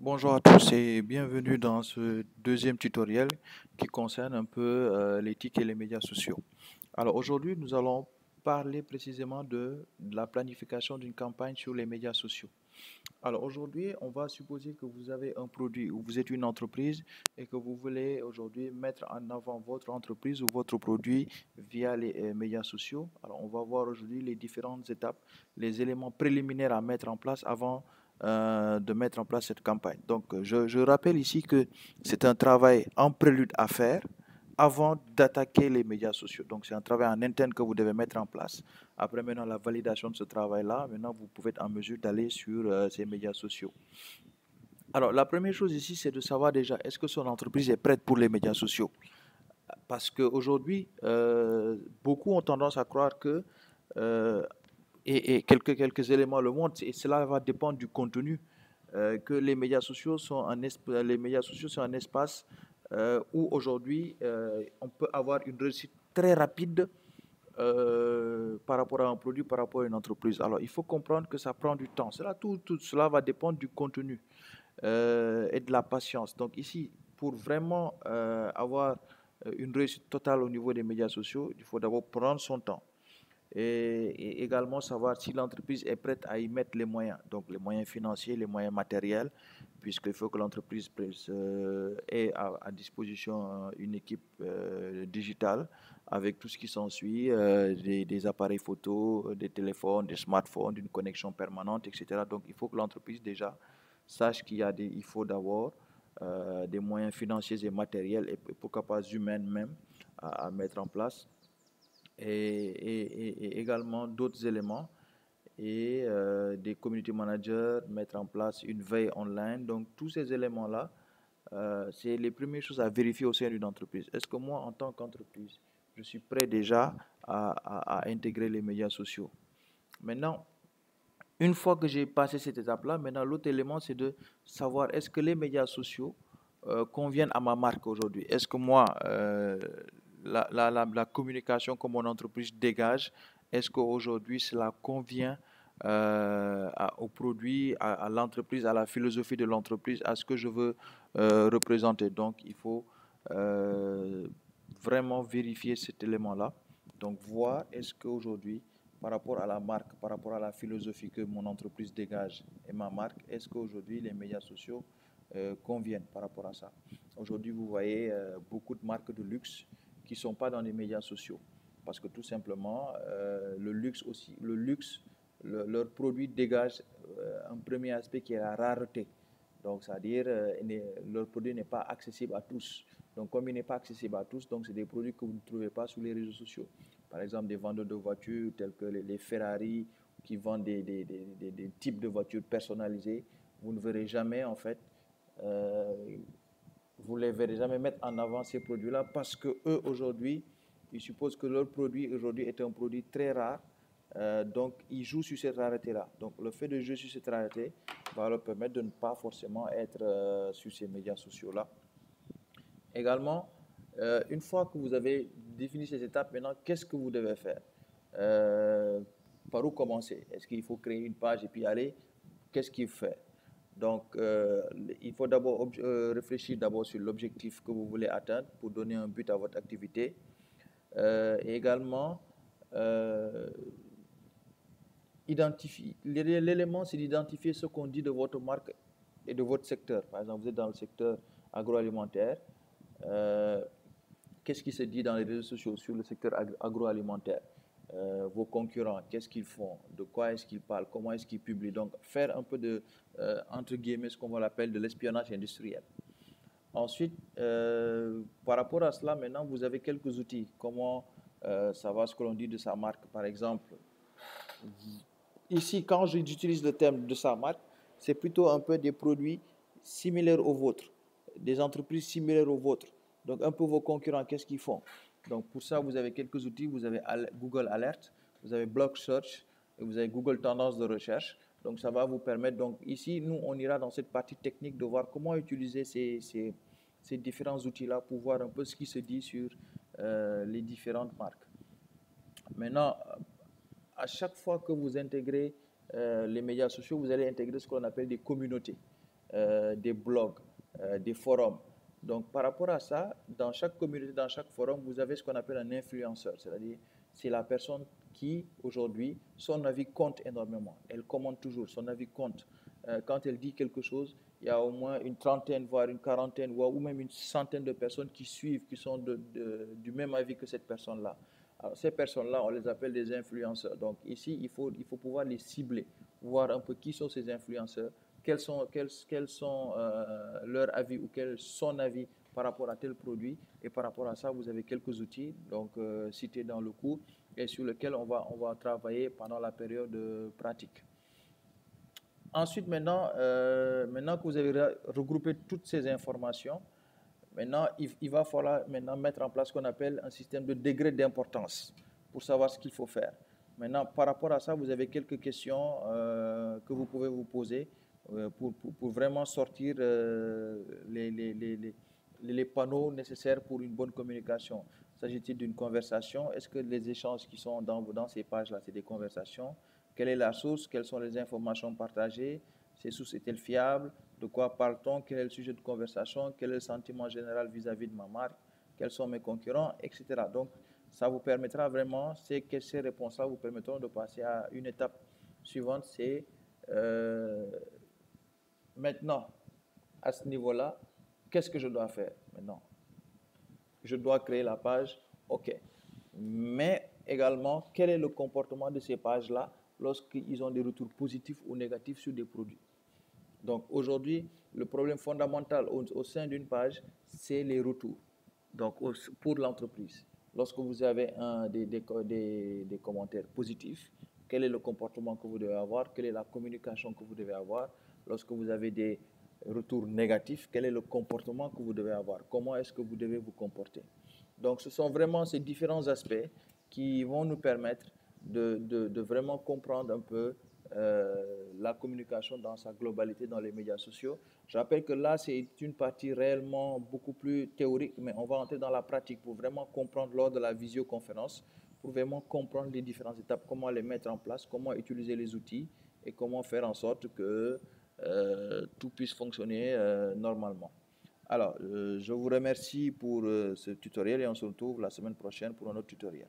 Bonjour à tous et bienvenue dans ce deuxième tutoriel qui concerne un peu l'éthique et les médias sociaux. Alors aujourd'hui, nous allons parler précisément de la planification d'une campagne sur les médias sociaux. Alors aujourd'hui, on va supposer que vous avez un produit ou vous êtes une entreprise et que vous voulez aujourd'hui mettre en avant votre entreprise ou votre produit via les médias sociaux. Alors on va voir aujourd'hui les différentes étapes, les éléments préliminaires à mettre en place avant de mettre en place cette campagne. Donc je rappelle ici que c'est un travail en prélude à faire avant d'attaquer les médias sociaux. Donc c'est un travail en interne que vous devez mettre en place. Après maintenant la validation de ce travail-là, maintenant vous pouvez être en mesure d'aller sur ces médias sociaux. Alors la première chose ici, c'est de savoir déjà, est-ce que son entreprise est prête pour les médias sociaux? Parce qu'aujourd'hui, beaucoup ont tendance à croire que, euh, et quelques éléments le montrent, et cela va dépendre du contenu, que les médias sociaux sont les médias sociaux sont un espace où aujourd'hui on peut avoir une réussite très rapide par rapport à un produit, par rapport à une entreprise. Alors, il faut comprendre que ça prend du temps. Tout cela va dépendre du contenu et de la patience. Donc ici, pour vraiment avoir une réussite totale au niveau des médias sociaux, il faut d'abord prendre son temps et également savoir si l'entreprise est prête à y mettre les moyens, donc les moyens financiers, les moyens matériels, puisqu'il faut que l'entreprise ait à disposition une équipe digitale avec tout ce qui s'ensuit, des appareils photo, des téléphones, des smartphones, une connexion permanente, etc. Donc il faut que l'entreprise déjà sache il faut d'abord des moyens financiers et matériels et pourquoi pas humains même à mettre en place et également d'autres éléments et des community managers, mettre en place une veille online. Donc tous ces éléments-là, c'est les premières choses à vérifier au sein d'une entreprise. Est-ce que moi, en tant qu'entreprise, je suis prêt déjà à intégrer les médias sociaux? Maintenant, une fois que j'ai passé cette étape-là, maintenant l'autre élément, c'est de savoir est-ce que les médias sociaux conviennent à ma marque aujourd'hui. Est-ce que moi, la communication que mon entreprise dégage, est-ce qu'aujourd'hui cela convient au produit, à l'entreprise, à la philosophie de l'entreprise, à ce que je veux représenter. Donc il faut euh, vraiment vérifier cet élément-là. Donc voir est-ce qu'aujourd'hui, par rapport à la marque, par rapport à la philosophie que mon entreprise dégage et ma marque, est-ce qu'aujourd'hui les médias sociaux conviennent par rapport à ça? Aujourd'hui, vous voyez beaucoup de marques de luxe qui ne sont pas dans les médias sociaux. Parce que tout simplement, le luxe aussi, leur produit dégage un premier aspect qui est la rareté. Donc, c'est-à-dire, leur produit n'est pas accessible à tous. Donc, comme il n'est pas accessible à tous, donc c'est des produits que vous ne trouvez pas sur les réseaux sociaux. Par exemple, des vendeurs de voitures tels que les Ferrari qui vendent des types de voitures personnalisées. Vous ne verrez jamais, en fait, euh, vous ne les verrez jamais mettre en avant ces produits-là parce que eux aujourd'hui, ils supposent que leur produit aujourd'hui est un produit très rare. Donc, ils jouent sur cette rareté-là. Donc, le fait de jouer sur cette rareté va leur permettre de ne pas forcément être sur ces médias sociaux-là. Également, une fois que vous avez défini ces étapes, maintenant, qu'est-ce que vous devez faire? Euh, Par où commencer? Est-ce qu'il faut créer une page et puis aller? Qu'est-ce qu'il faut faire? Donc, il faut d'abord réfléchir d'abord sur l'objectif que vous voulez atteindre pour donner un but à votre activité. Et également, euh, l'élément, c'est d'identifier ce qu'on dit de votre marque et de votre secteur. Par exemple, vous êtes dans le secteur agroalimentaire. Euh, Qu'est-ce qui se dit dans les réseaux sociaux sur le secteur agroalimentaire? Vos concurrents, qu'est-ce qu'ils font? De quoi est-ce qu'ils parlent? Comment est-ce qu'ils publient? Donc, faire un peu de, entre guillemets, ce qu'on appelle de l'espionnage industriel. Ensuite, par rapport à cela, maintenant, vous avez quelques outils. Comment savoir ce que l'on dit de sa marque? Par exemple, ici, quand j'utilise le terme de sa marque, c'est plutôt un peu des produits similaires aux vôtres, des entreprises similaires aux vôtres. Donc, un peu vos concurrents, qu'est-ce qu'ils font? Donc, pour ça, vous avez quelques outils. Vous avez Google Alert, vous avez Blog Search, et vous avez Google Tendance de recherche. Donc, ça va vous permettre. Donc, ici, nous, on ira dans cette partie technique de voir comment utiliser ces différents outils-là pour voir un peu ce qui se dit sur les différentes marques. Maintenant, à chaque fois que vous intégrez les médias sociaux, vous allez intégrer ce qu'on appelle des communautés. des blogs, des forums. Donc, par rapport à ça, dans chaque communauté, dans chaque forum, vous avez ce qu'on appelle un influenceur, c'est-à-dire c'est la personne qui, aujourd'hui, son avis compte énormément. Elle commente toujours, son avis compte. Quand elle dit quelque chose, il y a au moins une trentaine, voire une quarantaine, ou même une centaine de personnes qui suivent, qui sont du même avis que cette personne-là. Alors, ces personnes-là, on les appelle des influenceurs. Donc, ici, il faut pouvoir les cibler, voir un peu qui sont ces influenceurs, quels sont leurs avis ou quel est son avis par rapport à tel produit. Et par rapport à ça, vous avez quelques outils donc, cités dans le cours et sur lesquels on va travailler pendant la période pratique. Ensuite, maintenant que vous avez regroupé toutes ces informations, maintenant, il va falloir maintenant mettre en place ce qu'on appelle un système de degré d'importance pour savoir ce qu'il faut faire. Maintenant, par rapport à ça, vous avez quelques questions que vous pouvez vous poser pour vraiment sortir les panneaux nécessaires pour une bonne communication. S'agit-il d'une conversation? Est-ce que les échanges qui sont dans ces pages-là, c'est des conversations? Quelle est la source? Quelles sont les informations partagées? Ces sources est-elle fiable? De quoi parle-t-on? Quel est le sujet de conversation? Quel est le sentiment général vis-à-vis de ma marque? Quels sont mes concurrents? Etc. Donc, ça vous permettra vraiment, ces réponses-là vous permettront de passer à une étape suivante, c'est maintenant, à ce niveau-là, qu'est-ce que je dois faire maintenant? Je dois créer la page, ok. Mais également, quel est le comportement de ces pages-là lorsqu'ils ont des retours positifs ou négatifs sur des produits? Donc aujourd'hui, le problème fondamental au sein d'une page, c'est les retours. Donc pour l'entreprise, lorsque vous avez des commentaires positifs, quel est le comportement que vous devez avoir? Quelle est la communication que vous devez avoir? Lorsque vous avez des retours négatifs, quel est le comportement que vous devez avoir? Comment est-ce que vous devez vous comporter? Donc ce sont vraiment ces différents aspects qui vont nous permettre de vraiment comprendre un peu la communication dans sa globalité dans les médias sociaux. Je rappelle que là, c'est une partie réellement beaucoup plus théorique, mais on va entrer dans la pratique pour vraiment comprendre lors de la visioconférence, pour vraiment comprendre les différentes étapes, comment les mettre en place, comment utiliser les outils et comment faire en sorte que tout puisse fonctionner normalement. Alors, je vous remercie pour ce tutoriel et on se retrouve la semaine prochaine pour un autre tutoriel.